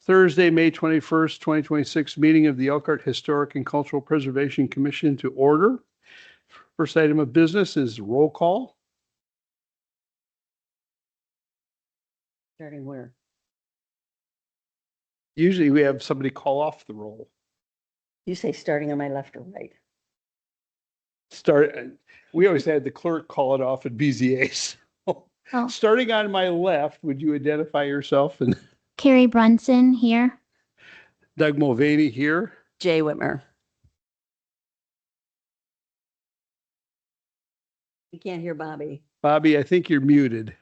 Thursday, May 21st, 2026 meeting of the Elkhart Historic and Cultural Preservation Commission to order. First item of business is roll call. Starting where? Usually we have somebody call off the roll. You say starting on my left or right? We always had the clerk call it off at BZA. Oh. Starting on my left, would you identify yourself? And Carrie Brunson here. Doug Mulvaney here. Jay Whitmer. You can't hear Bobby. Bobby, I think you're muted.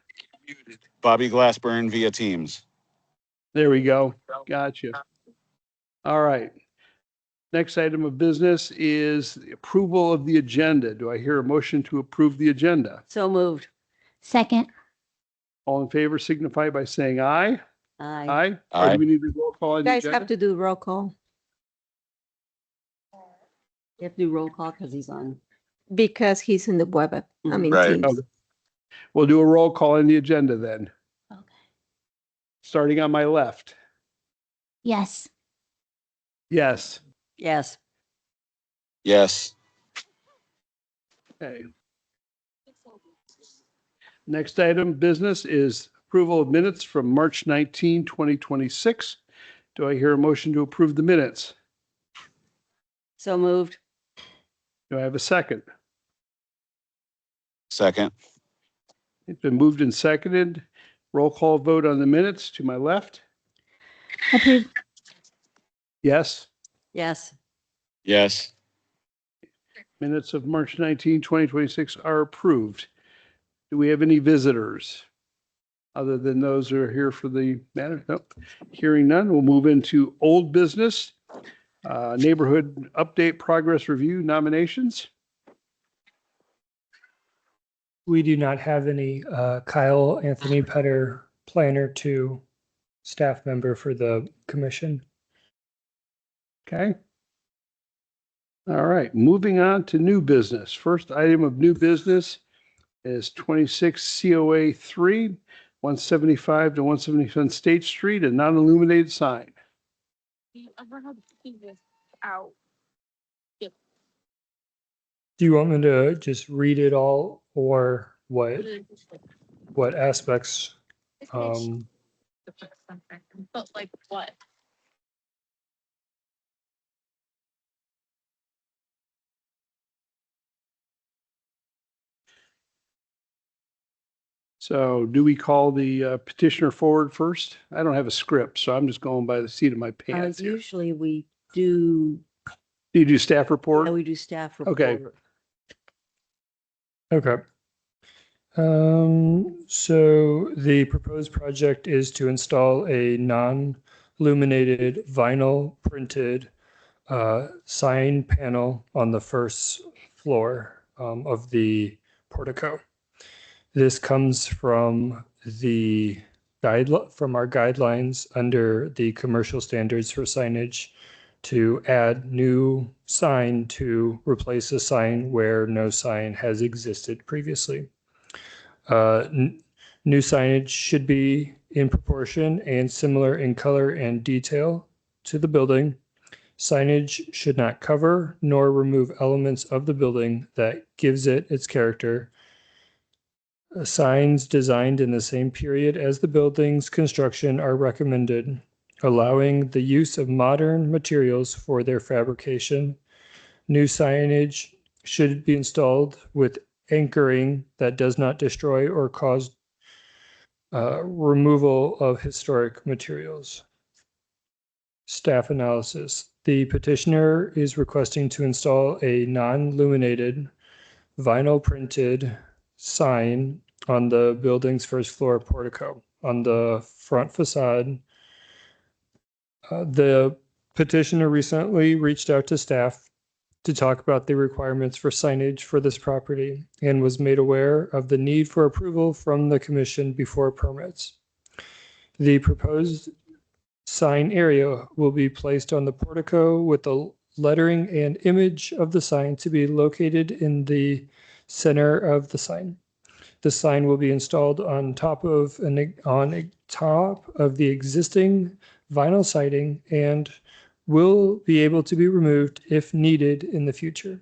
Bobby Glassburn via Teams. There we go. Gotcha. All right. Next item of business is the approval of the agenda. Do I hear a motion to approve the agenda? So moved. Second. All in favor signify by saying aye. Aye. Aye. Aye. Or do we need to roll call on You the guys agenda? have to do roll call. You have to do roll call because he's on. Because he's in the web, I mean, Right. Teams. Okay. We'll do a roll call on the agenda then. Okay. Starting on my left. Yes. Yes. Yes. Yes. Okay. Next item business is approval of minutes from March 19, 2026. Do I hear a motion to approve the minutes? So moved. Do I have a second? Second. It's been moved and seconded. Roll call vote on the minutes to my left. Approve. Yes. Yes. Yes. Minutes of March 19, 2026 are approved. Do we have any visitors other than those who are here for the matter? Nope. Hearing none, we'll move into old business. Neighborhood update progress review nominations. We do not have any. Kyle Anthony Petter, planner to staff member for the commission. Okay. All right, moving on to new business. First item of new business is 26 COA 3, 175 to 177 State Street, a non-illuminated sign. You ever have to see this out? Do you want me to just read it all or what aspects? But like what? So do we call the petitioner forward first? I don't have a script, so I'm just going by the seat of my pants here. Usually we do, Do you do staff report? we do staff report. Okay. Okay. So the proposed project is to install a non-illuminated vinyl printed sign panel on the first floor of the portico. This comes from from our guidelines under the commercial standards for signage to add new sign to replace a sign where no sign has existed previously. New signage should be in proportion and similar in color and detail to the building. Signage should not cover nor remove elements of the building that gives it its character. Signs designed in the same period as the building's construction are recommended, allowing the use of modern materials for their fabrication. New signage should be installed with anchoring that does not destroy or cause removal of historic materials. Staff analysis. The petitioner is requesting to install a non-illuminated vinyl printed sign on the building's first floor portico on the front facade. The petitioner recently reached out to staff to talk about the requirements for signage for this property and was made aware of the need for approval from the commission before permits. The proposed sign area will be placed on the portico with the lettering and image of the sign to be located in the center of the sign. The sign will be installed on top of the existing vinyl siding and will be able to be removed if needed in the future.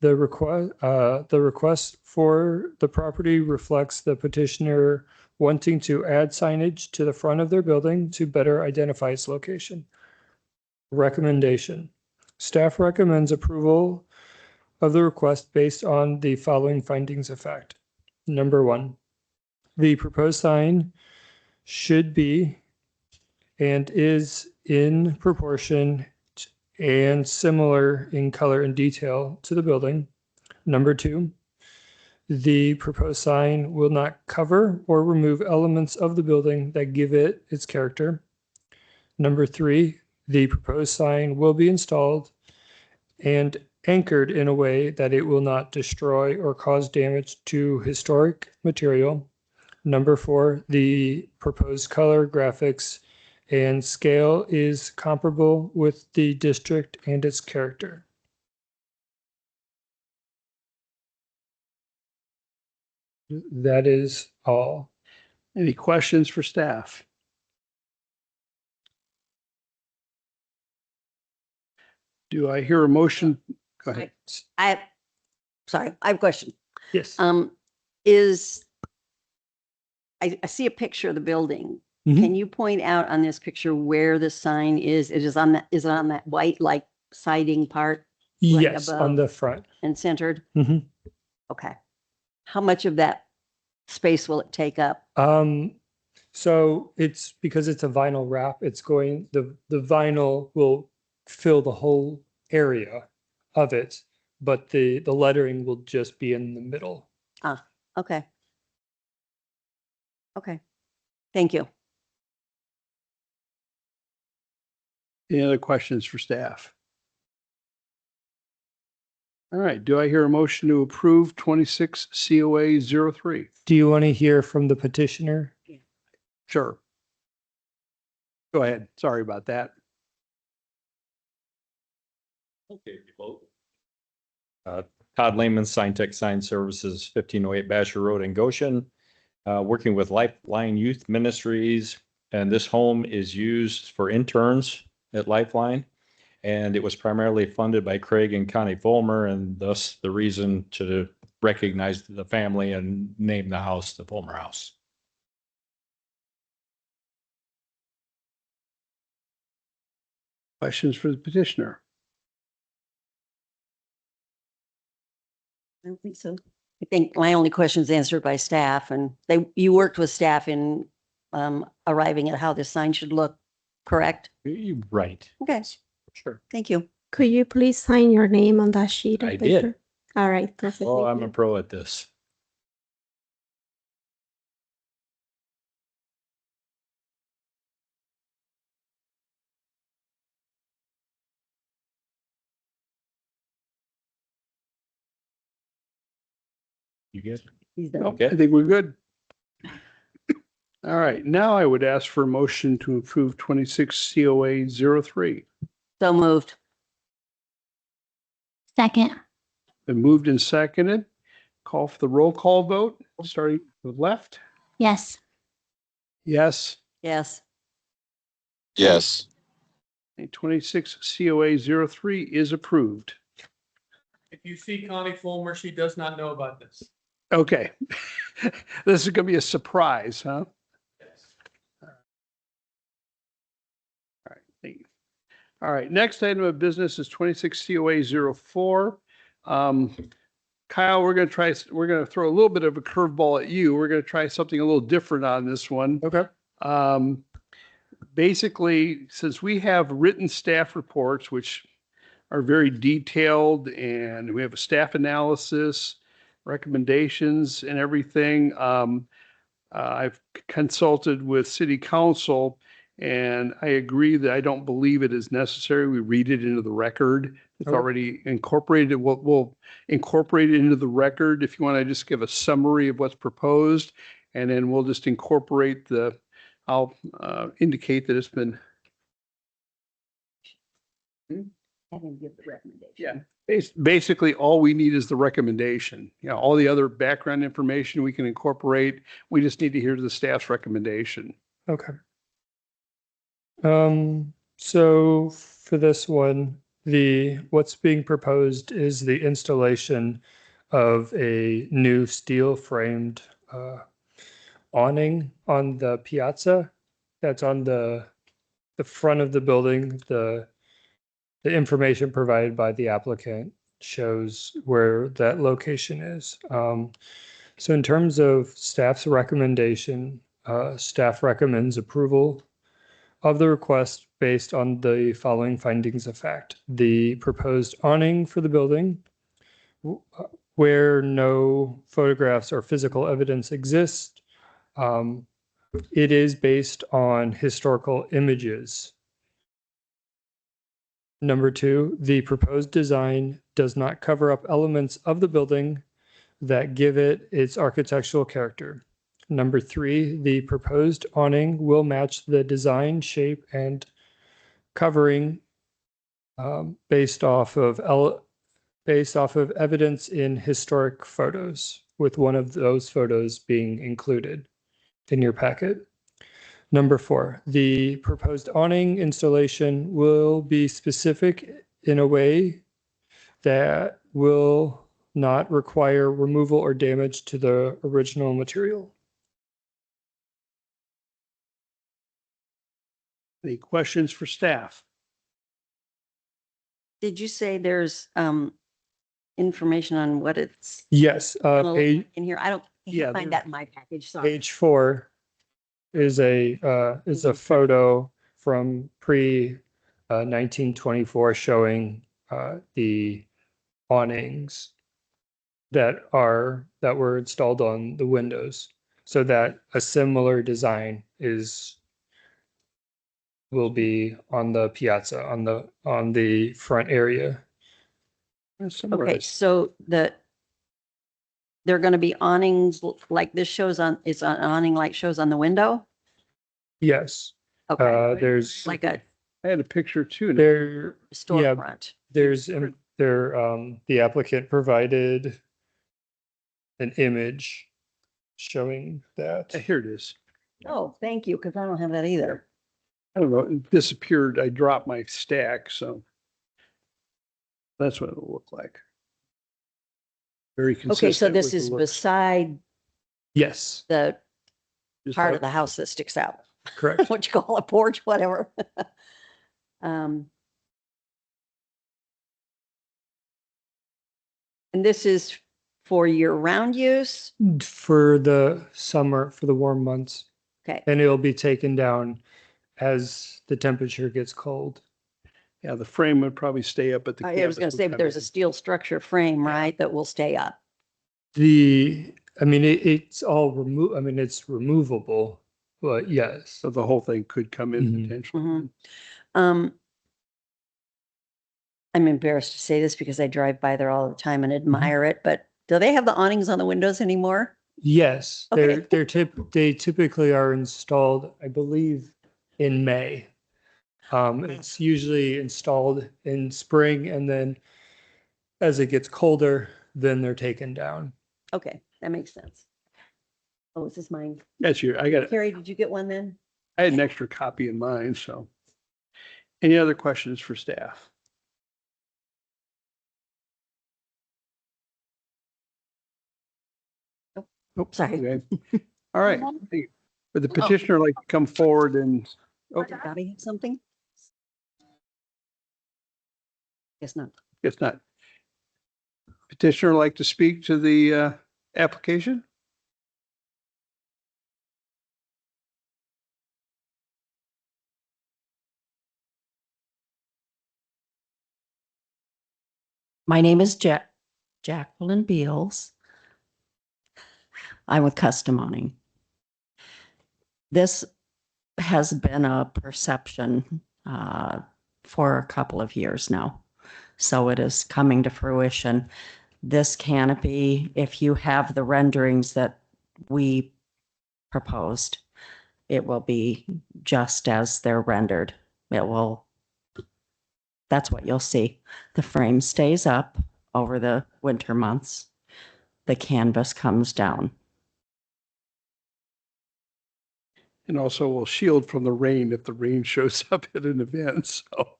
The request for the property reflects the petitioner wanting to add signage to the front of their building to better identify its location. Recommendation. Staff recommends approval of the request based on the following findings of fact. Number one, the proposed sign should be and is in proportion and similar in color and detail to the building. Number two, the proposed sign will not cover or remove elements of the building that give it its character. Number three, the proposed sign will be installed and anchored in a way that it will not destroy or cause damage to historic material. Number four, the proposed color, graphics, and scale is comparable with the district and its character. That is all. Any questions for staff? Do I hear a motion? Go ahead. Sorry, I have a question. Yes. I see a picture of the building. Mhm. Can you point out on this picture where the sign is? It is on that, is it on that white like siding part right Yes, on above? the front. and centered? Mhm. Okay. How much of that space will it take up? So it's because it's a vinyl wrap, it's going, the vinyl will fill the whole area of it, but the lettering will just be in the middle. Okay. Okay. Thank you. Any other questions for staff? All right. Do I hear a motion to approve 26 COA 03? Do you want to hear from the petitioner? Sure. Go ahead. Sorry about that. Okay, vote. Todd Lehman, Sign Tech Sign Services, 1508 Basher Road in Goshen, working with Lifeline Youth Ministries. And this home is used for interns at Lifeline. And it was primarily funded by Craig and Connie Fulmer, and thus the reason to recognize the family and name the house the Fulmer House. Questions for the petitioner? I don't think so. I think my only question is answered by staff, and you worked with staff in arriving at how this sign should look, correct? Right. Okay, Sure. thank you. Could you please sign your name on that sheet of I paper? did. All right, perfect. Oh, thank I'm a you. pro at this. You get it? He's done. Nope, Okay. I think we're good. All right. Now I would ask for a motion to approve 26 COA 03. So moved. Second. Been moved and seconded. Call for the roll call vote, starting with left. Yes. Yes. Yes. Yes. 26 COA 03 is approved. If you see Connie Fulmer, she does not know about this. Okay. This is going to be a surprise, huh? All right. Thank you. All right. Next item of business is 26 COA 04. Kyle, we're going to throw a little bit of a curveball at you. We're going to try something a little different on this one. Okay. Basically, since we have written staff reports, which are very detailed, and we have a staff analysis, recommendations and everything. I've consulted with city council, and I agree that I don't believe it is necessary. We read it into the record. It's Okay. already incorporated. We'll incorporate it into the record. If you want to just give a summary of what's proposed, and then we'll just incorporate I'll indicate that it's been. Have him give the recommendation. Yeah. Basically, all we need is the recommendation. You know, all the other background information we can incorporate. We just need to hear the staff's recommendation. Okay. So for this one, what's being proposed is the installation of a new steel framed awning on the piazza that's on the front of the building. The information provided by the applicant shows where that location is. So in terms of staff's recommendation, staff recommends approval of the request based on the following findings of fact. The proposed awning for the building, where no photographs or physical evidence exist, it is based on historical images. Number two, the proposed design does not cover up elements of the building that give it its architectural character. Number three, the proposed awning will match the design, shape, and covering based off of evidence in historic photos, with one of those photos being included in your packet. Number four, the proposed awning installation will be specific in a way that will not require removal or damage to the original material. Any questions for staff? Did you say there's information on what it's Yes, gonna look page, like in here? I Yeah, can't find that in my package, sorry. page 4 is a photo from pre 1924 showing the awnings that were installed on the windows, so that a similar design will be on the piazza on the front area. Okay, Summarize. so they're gonna be awnings like this shows on, it's an awning like shows on the window? Yes, Okay, there's like a I had a picture too. there storefront. the applicant provided an image showing that. Here it is. Oh, thank you, because I don't have that either. I don't know, it disappeared. I dropped my stack, so that's what it'll look like. Very consistent. Okay, so this with the is looks. beside Yes, the Just part how- of the house that sticks out, correct. what you call a porch, whatever. And this is for year-round use? For the summer, for the warm months, Okay, and it'll be taken down as the temperature gets cold. Yeah, the frame would probably stay up, but the. I was canvas gonna would say, but come there's a in. steel structure frame, right, that will stay up. It's all it's removable, but yes. So the whole thing could come in Mhm. potentially. Mhm. Um, I'm embarrassed to say this because I drive by there all the time and admire it, but do they have the awnings on the windows anymore? Yes, Okay. they typically are installed, I believe, in May. It's usually installed in spring, and then as it gets colder, then they're taken down. Okay, that makes sense. Oh, is this mine? That's your, I got, Carrie, did you get one then? I had an extra copy in mine, so. Any other questions for staff? Nope. Sorry. Okay. All right. Thank you. Would the petitioner like to come forward and, oh, Did Bobby have something? Guess not. guess not. Petitioner like to speak to the application? My name is Jacqueline Beals. I'm with Custom Awning. This has been a perception for a couple of years now. So it is coming to fruition. This canopy, if you have the renderings that we proposed, it will be just as they're rendered. That's what you'll see. The frame stays up over the winter months. The canvas comes down. And also will shield from the rain if the rain shows up at an event. So,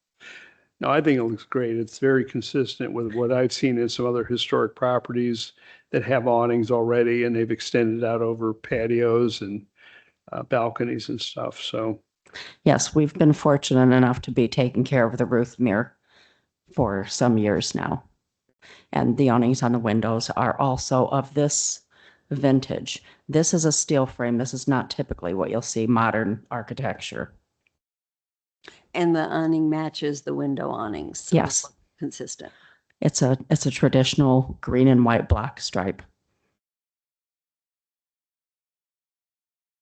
no, I think it looks great. It's very consistent with what I've seen in some other historic properties that have awnings already, and they've extended out over patios and balconies and stuff. So, Yes, we've been fortunate enough to be taking care of the roof mirror for some years now. And the awnings on the windows are also of this vintage. This is a steel frame. This is not typically what you'll see modern architecture. And the awning matches the window awnings. So Yes. it's consistent. It's a traditional green and white block stripe.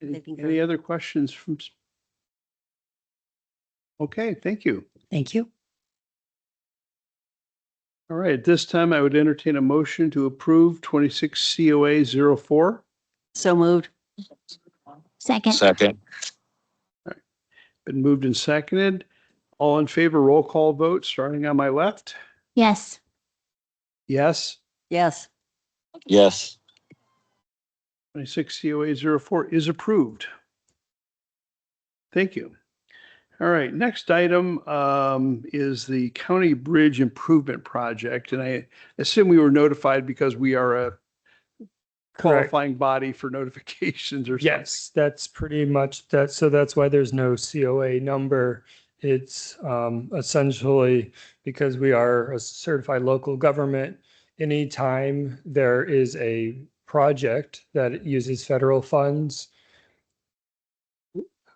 any other questions from? Okay, thank you. Thank you. All right, at this time, I would entertain a motion to approve 26 COA 04. So moved. Second. Second. Been moved and seconded. All in favor, roll call vote, starting on my left. Yes. Yes. Yes. Yes. 26 COA 04 is approved. Thank you. All right, next item is the County Bridge Improvement Project. And I assume we were notified because we are a Correct. qualifying body for notifications or something. Yes, that's pretty much that. So that's why there's no COA number. It's essentially because we are a certified local government. Anytime there is a project that uses federal funds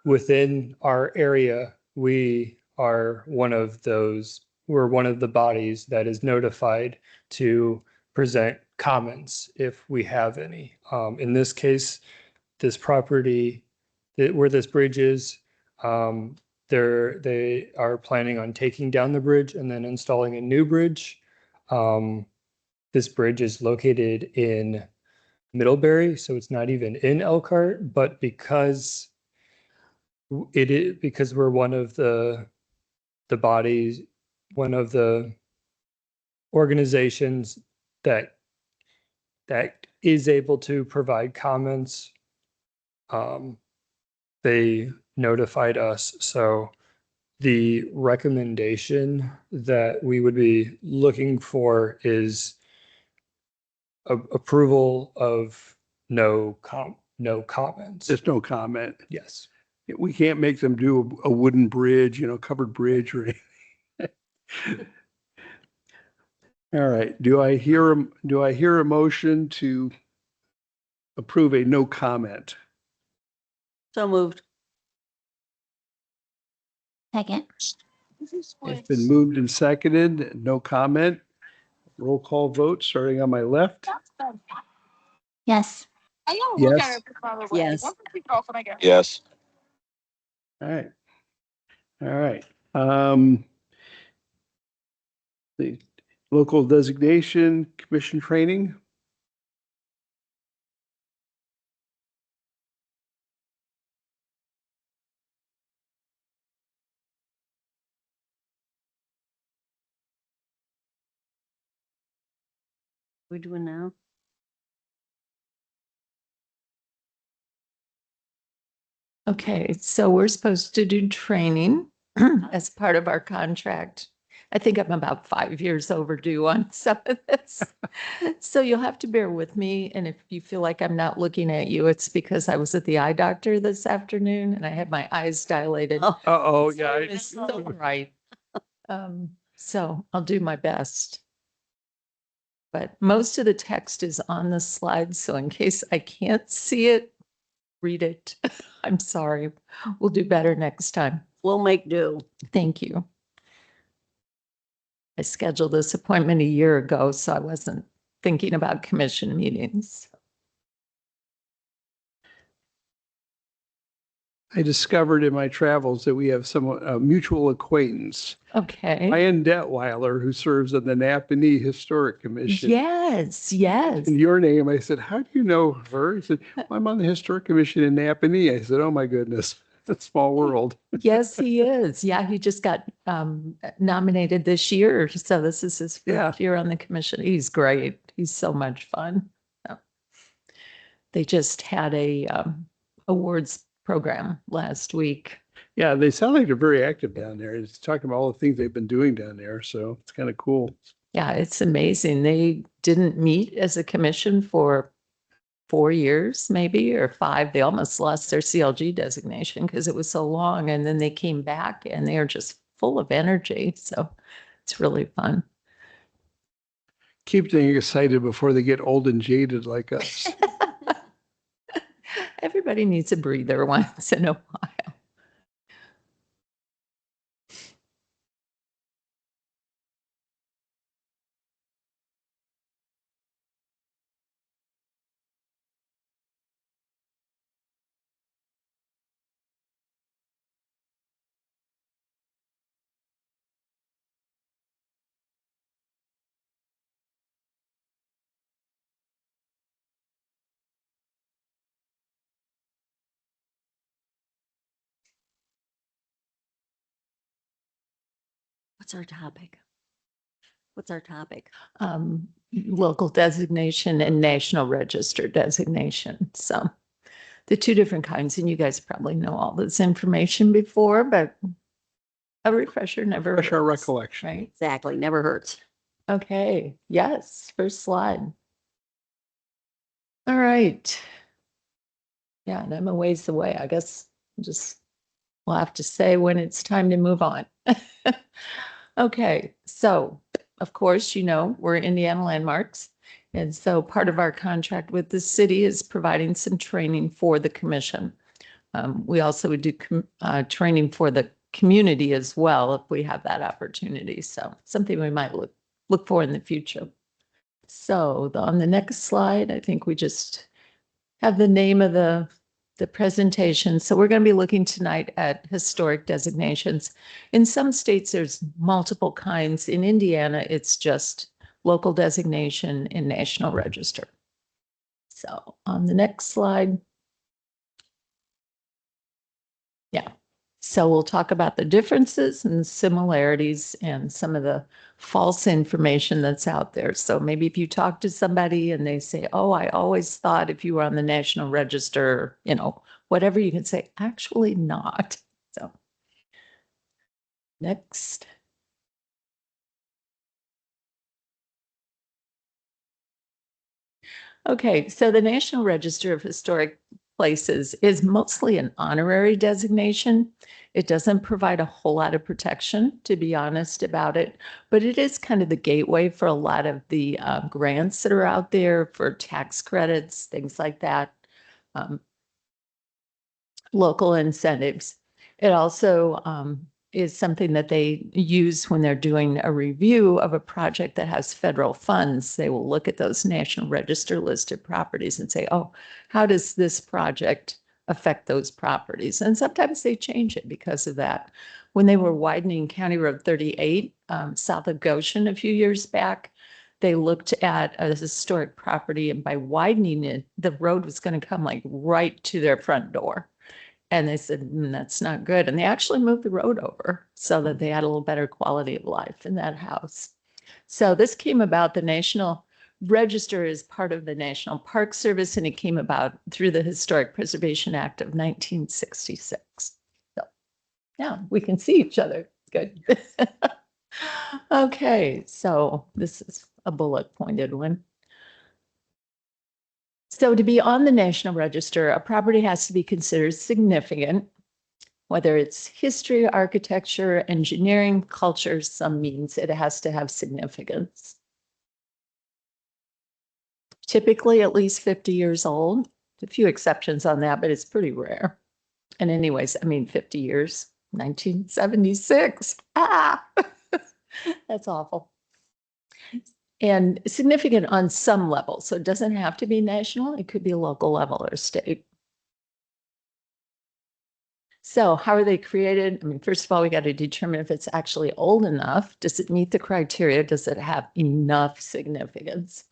within our area, we are one of those, we're one of the bodies that is notified to present comments if we have any. In this case, this property where this bridge is, they are planning on taking down the bridge and then installing a new bridge. This bridge is located in Middlebury, so it's not even in Elkhart, but because we're one of the bodies, one of the organizations that is able to provide comments. They notified us. So the recommendation that we would be looking for is approval of no comments. Just no comment. Yes. We can't make them do a wooden bridge, covered bridge or anything. All right, do I hear a motion to approve a no comment? So moved. Second. It's been moved and seconded, no comment. Roll call vote, starting on my left. Yes. I gotta look Yes. at it probably. Yes. Once we kick off and I get. Yes. All right. All right. The local designation commission training. We doing now? Okay, so we're supposed to do training as part of our contract. I think I'm about 5 years overdue on some of this. So you'll have to bear with me. And if you feel like I'm not looking at you, it's because I was at the eye doctor this afternoon and I had my eyes dilated. Oh. Uh-oh, So yeah. it's so bright. So I'll do my best. But most of the text is on the slide. So in case I can't see it, read it. I'm sorry. We'll do better next time. We'll make do. Thank you. I scheduled this appointment a year ago, so I wasn't thinking about commission meetings. I discovered in my travels that we have some mutual acquaintance, Okay. Ryan Detweiler, who serves on the Napanee Historic Commission. Yes, yes. In your name, I said, how do you know her? He said, well, I'm on the Historic Commission in Napanee. I said, oh my goodness, it's a small world. Yes, he is. Yeah, he just got nominated this year. So this is his first year on the commission. He's great. He's so much fun. So they just had a awards program last week. Yeah, they sound like they're very active down there. It's talking about all the things they've been doing down there, so it's kind of cool. Yeah, it's amazing. They didn't meet as a commission for 4 years, maybe, or 5. They almost lost their CLG designation because it was so long. And then they came back and they are just full of energy. So it's really fun. Keep them excited before they get old and jaded like us. Everybody needs a breather once in a while. What's our topic? What's our topic? Local designation and national register designation. So the 2 different kinds, and you guys probably know all this information before, but a refresher never Fresh our hurts, recollection. right? Exactly, never hurts. Okay, yes, first slide. All right. Yeah, and I'm a ways away. I guess we'll have to say when it's time to move on. Okay, so of course, we're Indiana Landmarks. And so part of our contract with the city is providing some training for the commission. We also would do training for the community as well if we have that opportunity. So something we might look for in the future. So on the next slide, I think we just have the name of the presentation. So we're going to be looking tonight at historic designations. In some states, there's multiple kinds. In Indiana, it's just local designation and national register. So on the next slide. Yeah. So we'll talk about the differences and similarities and some of the false information that's out there. So maybe if you talk to somebody and they say, oh, I always thought if you were on the National Register, whatever, you can say, actually not. So next. Okay, so the National Register of Historic Places is mostly an honorary designation. It doesn't provide a whole lot of protection, to be honest about it, but it is kind of the gateway for a lot of the grants that are out there for tax credits, things like that, local incentives. It also is something that they use when they're doing a review of a project that has federal funds. They will look at those National Register listed properties and say, oh, how does this project affect those properties? And sometimes they change it because of that. When they were widening County Road 38 south of Goshen a few years back, they looked at a historic property, and by widening it, the road was going to come like right to their front door. And they said, that's not good. And they actually moved the road over so that they had a little better quality of life in that house. So this came about, the National Register is part of the National Park Service, and it came about through the Historic Preservation Act of 1966. So yeah, we can see each other. Good. Okay, so this is a bullet pointed one. So to be on the National Register, a property has to be considered significant, whether it's history, architecture, engineering, culture, some means it has to have significance. Typically at least 50 years old. A few exceptions on that, but it's pretty rare. And anyways, 50 years, 1976. That's awful. And significant on some level. So it doesn't have to be national. It could be local level or state. So how are they created? First of all, we got to determine if it's actually old enough. Does it meet the criteria? Does it have enough significance?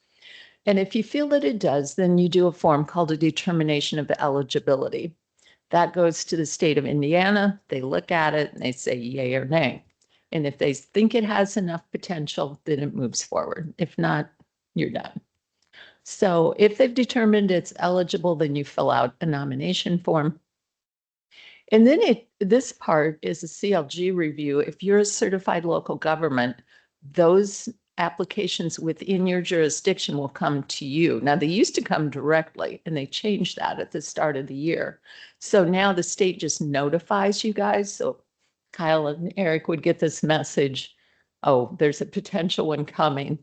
And if you feel that it does, then you do a form called a determination of eligibility. That goes to the state of Indiana. They look at it and they say yay or nay. And if they think it has enough potential, then it moves forward. If not, you're done. So if they've determined it's eligible, then you fill out a nomination form. And then this part is a CLG review. If you're a certified local government, those applications within your jurisdiction will come to you. Now, they used to come directly, and they changed that at the start of the year. So now the state just notifies you guys. So Kyle and Eric would get this message, oh, there's a potential one coming.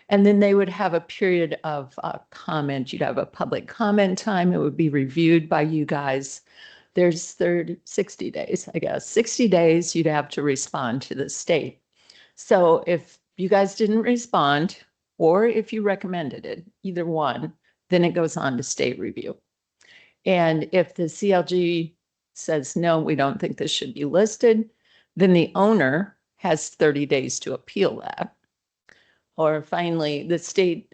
And then they would have a period of comment. You'd have a public comment time. It would be reviewed by you guys. There's 60 days, I guess. 60 days you'd have to respond to the state. So if you guys didn't respond, or if you recommended it, either one, then it goes on to state review. And if the CLG says, no, we don't think this should be listed, then the owner has 30 days to appeal that. Or finally, the state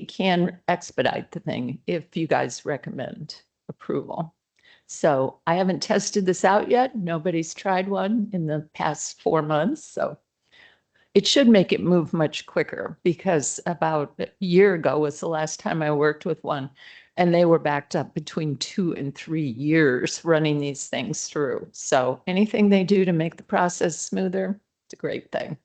can expedite the thing if you guys recommend approval. So I haven't tested this out yet. Nobody's tried one in the past 4 months. So it should make it move much quicker, because about a year ago was the last time I worked with one, and they were backed up between 2 and 3 years running these things through. So anything they do to make the process smoother, it's a great thing.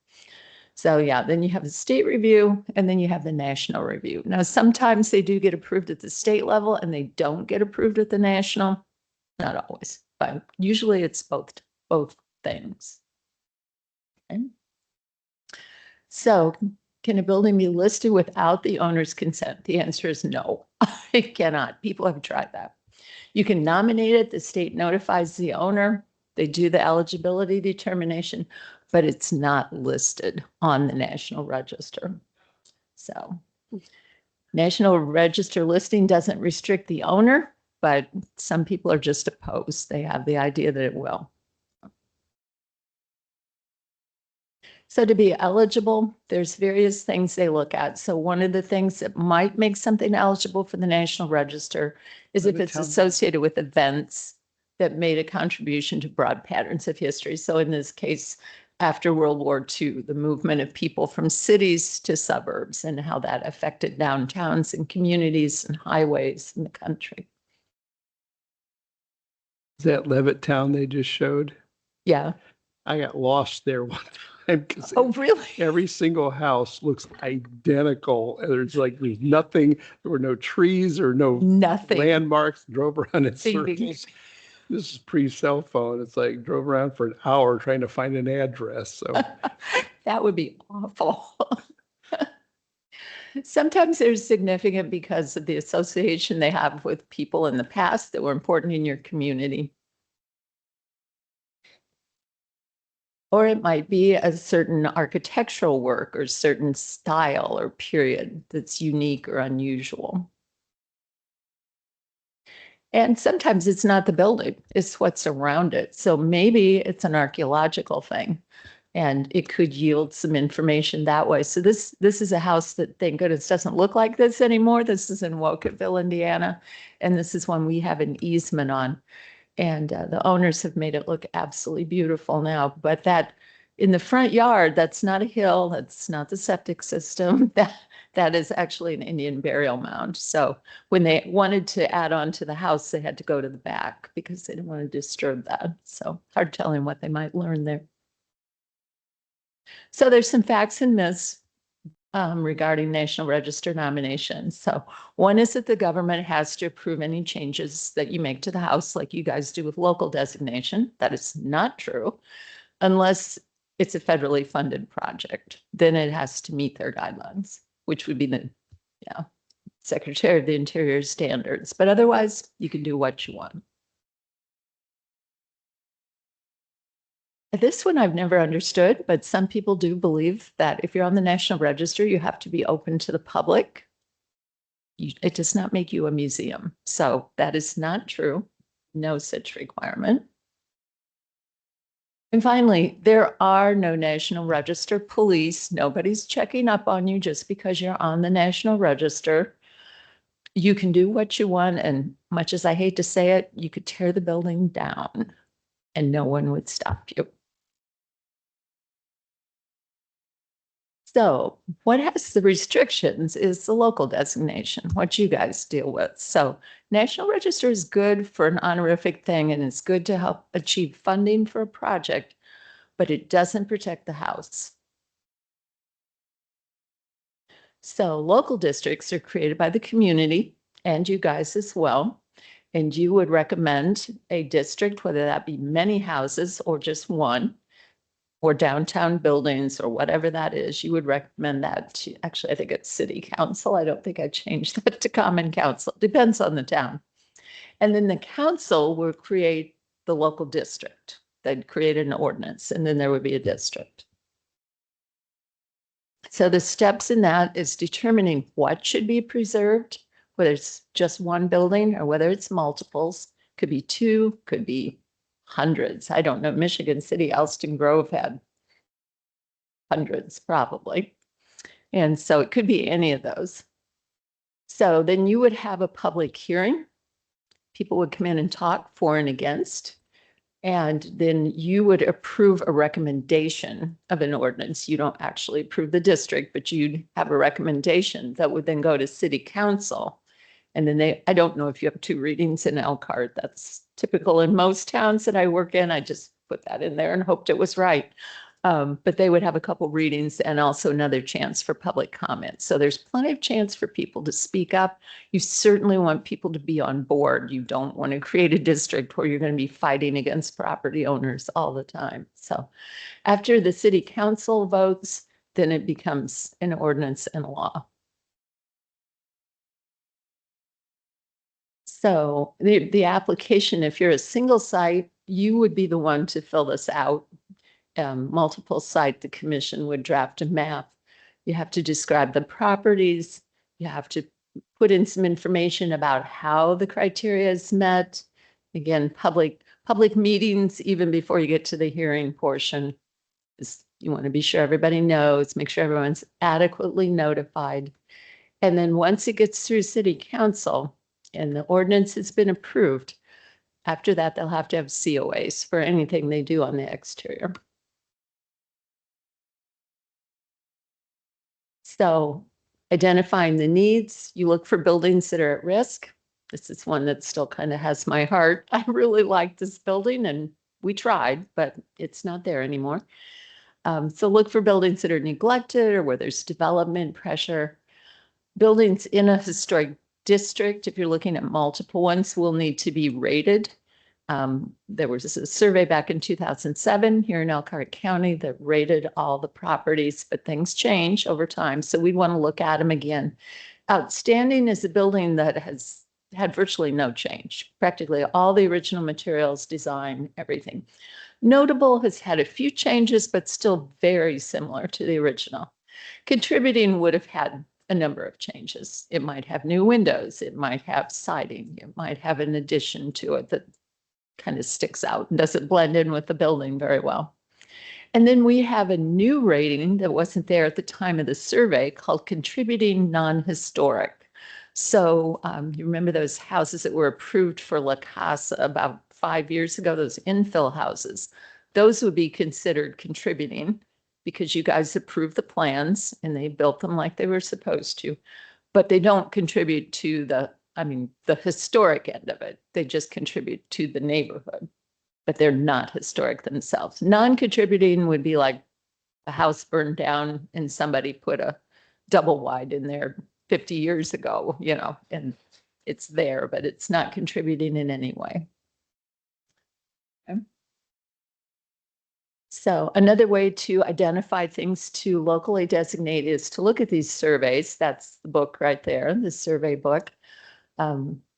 So yeah, then you have the state review, and then you have the national review. Now, sometimes they do get approved at the state level and they don't get approved at the national. Not always, but usually it's both things. Okay. So can a building be listed without the owner's consent? The answer is no, it cannot. People have tried that. You can nominate it. The state notifies the owner. They do the eligibility determination, but it's not listed on the National Register. So National Register listing doesn't restrict the owner, but some people are just opposed. They have the idea that it will. So to be eligible, there's various things they look at. So one of the things that might make something eligible for the National Register is if it's associated with events that made a contribution to broad patterns of history. So in this case, after World War II, the movement of people from cities to suburbs and how that affected downtowns and communities and highways in the country. Is that Levittown they just showed? Yeah. I got lost there one time because Oh, really? every single house looks identical. There's nothing. There were no trees or no Nothing. landmarks. Drove around in Bing, bing. circles. This is pre-cell phone. It's like drove around for an hour trying to find an address. So That would be awful. Sometimes they're significant because of the association they have with people in the past that were important in your community. Or it might be a certain architectural work or certain style or period that's unique or unusual. And sometimes it's not the building, it's what's around it. So maybe it's an archaeological thing and it could yield some information that way. So this is a house that, thank goodness, doesn't look like this anymore. This is in Woketville, Indiana. And this is one we have an easement on. And the owners have made it look absolutely beautiful now. But that in the front yard, that's not a hill. That's not the septic system. That is actually an Indian burial mound. So when they wanted to add on to the house, they had to go to the back because they didn't want to disturb that. So hard telling what they might learn there. So there's some facts and myths regarding National Register nominations. So one is that the government has to approve any changes that you make to the house, like you guys do with local designation. That is not true unless it's a federally funded project. Then it has to meet their guidelines, which would be the Secretary of the Interior standards. But otherwise, you can do what you want. This one I've never understood, but some people do believe that if you're on the National Register, you have to be open to the public. It does not make you a museum. So that is not true. No such requirement. And finally, there are no National Register police. Nobody's checking up on you just because you're on the National Register. You can do what you want. And much as I hate to say it, you could tear the building down and no one would stop you. So what has the restrictions is the local designation, what you guys deal with. So National Register is good for an honorific thing and it's good to help achieve funding for a project, but it doesn't protect the house. So local districts are created by the community and you guys as well. And you would recommend a district, whether that be many houses or just one, or downtown buildings or whatever that is, you would recommend that to, actually, I think it's city council. I don't think I changed that to common council. Depends on the town. And then the council will create the local district. They'd create an ordinance and then there would be a district. So the steps in that is determining what should be preserved, whether it's just one building or whether it's multiples. Could be two, could be hundreds. I don't know. Michigan City, Alston Grove had hundreds probably. And so it could be any of those. So then you would have a public hearing. People would come in and talk for and against. And then you would approve a recommendation of an ordinance. You don't actually approve the district, but you'd have a recommendation that would then go to city council. And then I don't know if you have 2 readings in Elkhart. That's typical in most towns that I work in. I just put that in there and hoped it was right. But they would have a couple readings and also another chance for public comment. So there's plenty of chance for people to speak up. You certainly want people to be on board. You don't want to create a district where you're going to be fighting against property owners all the time. So after the city council votes, then it becomes an ordinance and a law. So the application, if you're a single site, you would be the one to fill this out. Multiple site, the commission would draft a map. You have to describe the properties. You have to put in some information about how the criteria is met. Again, public meetings, even before you get to the hearing portion, is you want to be sure everybody knows, make sure everyone's adequately notified. And then once it gets through city council and the ordinance has been approved, after that, they'll have to have COAs for anything they do on the exterior. So identifying the needs, you look for buildings that are at risk. This is one that still kind of has my heart. I really like this building and we tried, but it's not there anymore. So look for buildings that are neglected or where there's development pressure. Buildings in a historic district, if you're looking at multiple ones, will need to be rated. There was a survey back in 2007 here in Elkhart County that rated all the properties, but things change over time. So we want to look at them again. Outstanding is a building that has had virtually no change, practically all the original materials, design, everything. Notable has had a few changes, but still very similar to the original. Contributing would have had a number of changes. It might have new windows. It might have siding. It might have an addition to it that kind of sticks out and doesn't blend in with the building very well. And then we have a new rating that wasn't there at the time of the survey called contributing non-historic. So you remember those houses that were approved for La Casa about 5 years ago, those infill houses, those would be considered contributing because you guys approved the plans and they built them like they were supposed to, but they don't contribute to the historic end of it. They just contribute to the neighborhood, but they're not historic themselves. Non-contributing would be like a house burned down and somebody put a double wide in there 50 years ago, you know, and it's there, but it's not contributing in any way. Okay. So another way to identify things to locally designate is to look at these surveys. That's the book right there, the survey book.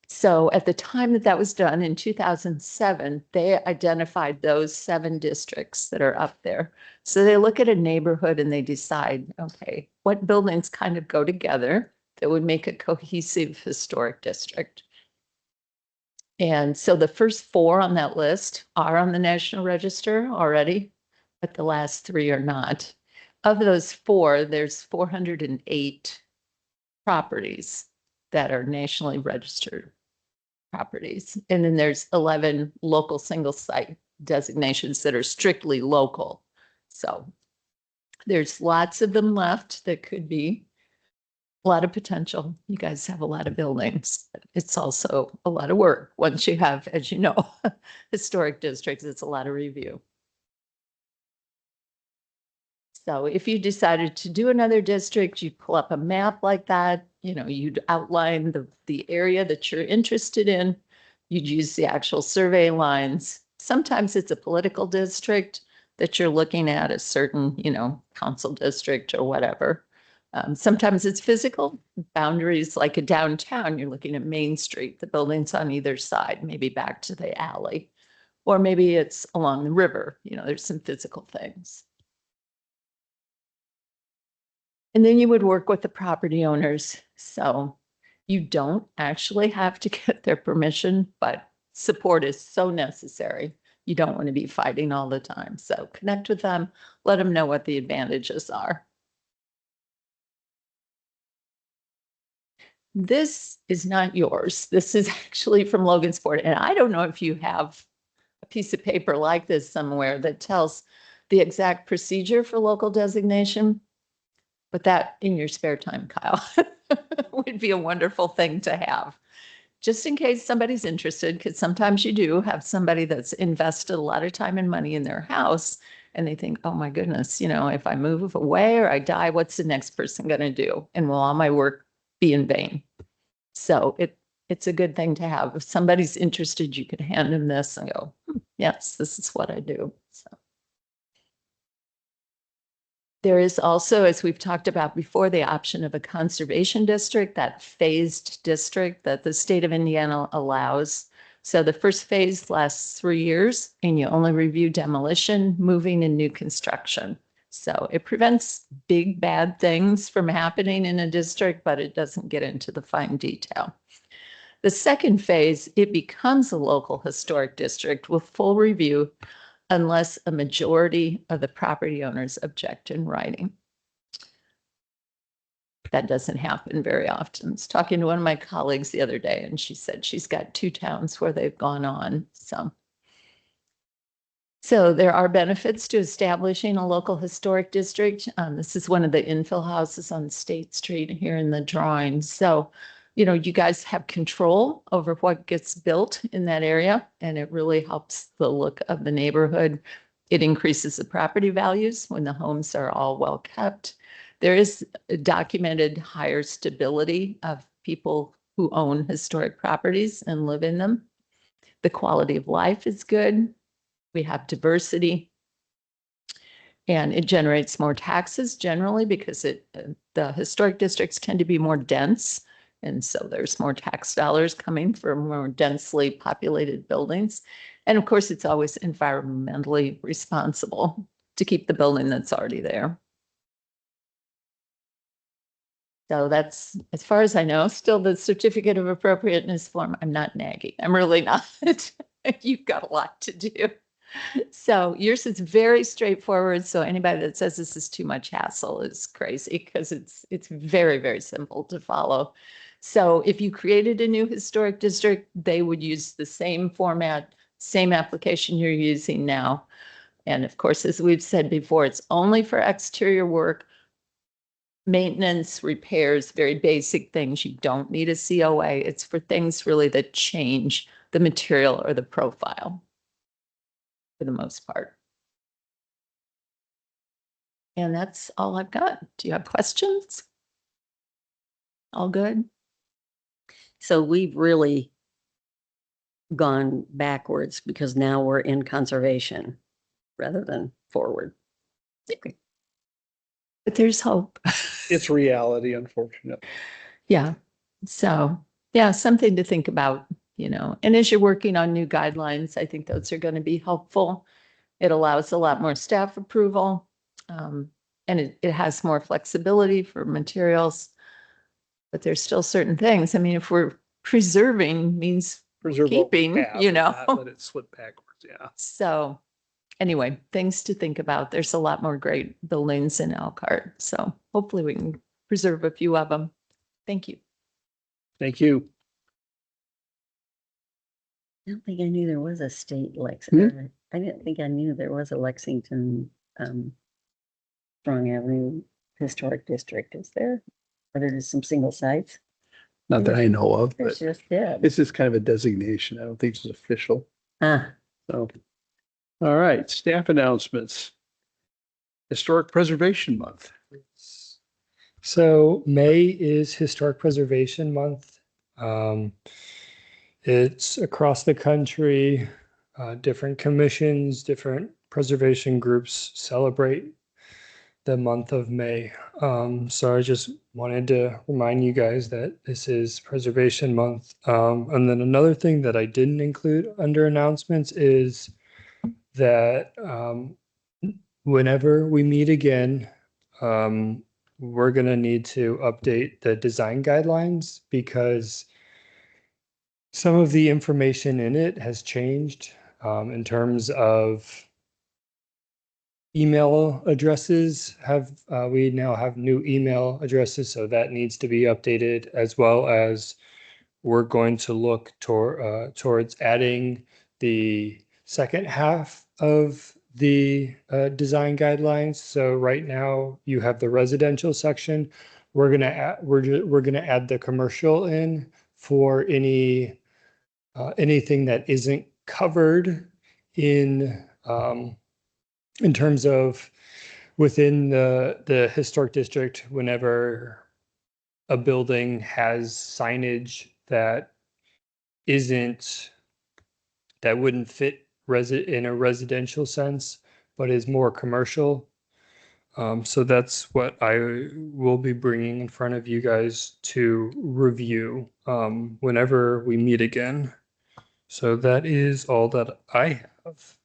So at the time that was done in 2007, they identified those 7 districts that are up there. So they look at a neighborhood and they decide, okay, what buildings kind of go together that would make a cohesive historic district. And so the first 4 on that list are on the National Register already, but the last 3 are not. Of those 4, there's 408 properties that are nationally registered properties. And then there's 11 local single site designations that are strictly local. So There's lots of them left that could be a lot of potential. You guys have a lot of buildings. It's also a lot of work. Once you have, as you know, historic districts, it's a lot of review. So if you decided to do another district, you'd pull up a map like that, you'd outline the area that you're interested in. You'd use the actual survey lines. Sometimes it's a political district that you're looking at, a certain, council district or whatever. Sometimes it's physical boundaries, like a downtown, you're looking at Main Street, the buildings on either side, maybe back to the alley. Or maybe it's along the river, there's some physical things. And then you would work with the property owners. So you don't actually have to get their permission, but support is so necessary. You don't want to be fighting all the time. So connect with them, let them know what the advantages are. This is not yours. This is actually from Logansport. And I don't know if you have a piece of paper like this somewhere that tells the exact procedure for local designation. But that in your spare time, Kyle, would be a wonderful thing to have. Just in case somebody's interested, because sometimes you do have somebody that's invested a lot of time and money in their house and they think, oh my goodness, if I move away or I die, what's the next person going to do? And will all my work be in vain? So it's a good thing to have. If somebody's interested, you could hand them this and go, yes, this is what I do. So. There is also, as we've talked about before, the option of a conservation district, that phased district that the state of Indiana allows. So the first phase lasts 3 years and you only review demolition, moving, and new construction. So it prevents big bad things from happening in a district, but it doesn't get into the fine detail. The second phase, it becomes a local historic district with full review unless a majority of the property owners object in writing. That doesn't happen very often. I was talking to one of my colleagues the other day, and she said she's got 2 towns where they've gone on. So there are benefits to establishing a local historic district. This is one of the infill houses on State Street here in the drawing. So, you guys have control over what gets built in that area, and it really helps the look of the neighborhood. It increases the property values when the homes are all well kept. There is documented higher stability of people who own historic properties and live in them. The quality of life is good. We have diversity. And it generates more taxes generally because the historic districts tend to be more dense. And so there's more tax dollars coming from more densely populated buildings. And of course, it's always environmentally responsible to keep the building that's already there. So that's, as far as I know, still the certificate of appropriateness form. I'm not nagging. I'm really not. You've got a lot to do. So yours is very straightforward. So anybody that says this is too much hassle is crazy because it's very, very simple to follow. So if you created a new historic district, they would use the same format, same application you're using now. And of course, as we've said before, it's only for exterior work, maintenance, repairs, very basic things. You don't need a COA. It's for things really that change the material or the profile for the most part. And that's all I've got. Do you have questions? All good? So we've really gone backwards because now we're in conservation rather than forward. Okay. But there's hope. It's reality, unfortunately. Yeah. So, yeah, something to think about, and as you're working on new guidelines, I think those are going to be helpful. It allows a lot more staff approval, and it has more flexibility for materials, but there's still certain things. I mean, if we're preserving means Preserve what we keeping, have and not let it slip backwards. Yeah. So anyway, things to think about. There's a lot more great buildings in Elkhart. So hopefully we can preserve a few of them. Thank you. Thank you. I don't think I knew there was a state Lexington. I didn't think I knew there was a Lexington Strong Avenue Historic District, is there? Or there's some single sites? Not that I know of, There's but just did. it's just kind of a designation. I don't think it's official. Ah, So, all right, staff announcements. Historic Preservation Month. So May is Historic Preservation Month. It's across the country, different commissions, different preservation groups celebrate the month of May. So I just wanted to remind you guys that this is Preservation Month. And then another thing that I didn't include under announcements is that whenever we meet again, we're going to need to update the design guidelines because some of the information in it has changed in terms of email addresses. We now have new email addresses, so that needs to be updated, as well as we're going to look towards adding the second half of the design guidelines. So right now you have the residential section. We're gonna add the commercial in for anything that isn't covered in terms of within the historic district. Whenever a building has signage that wouldn't fit in a residential sense, but is more commercial. So that's what I will be bringing in front of you guys to review whenever we meet again. So that is all that I have.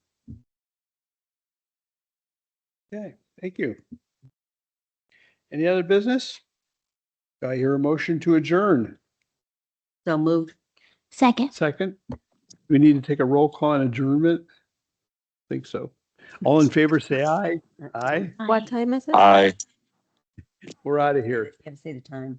Okay, thank you. Any other business? Do I hear a motion to adjourn? so moved. Second. Second, we need to take a roll call on adjournment. Think so. All in favor, say aye. Aye. What time is it? Aye. We're out of here. You have to say the time.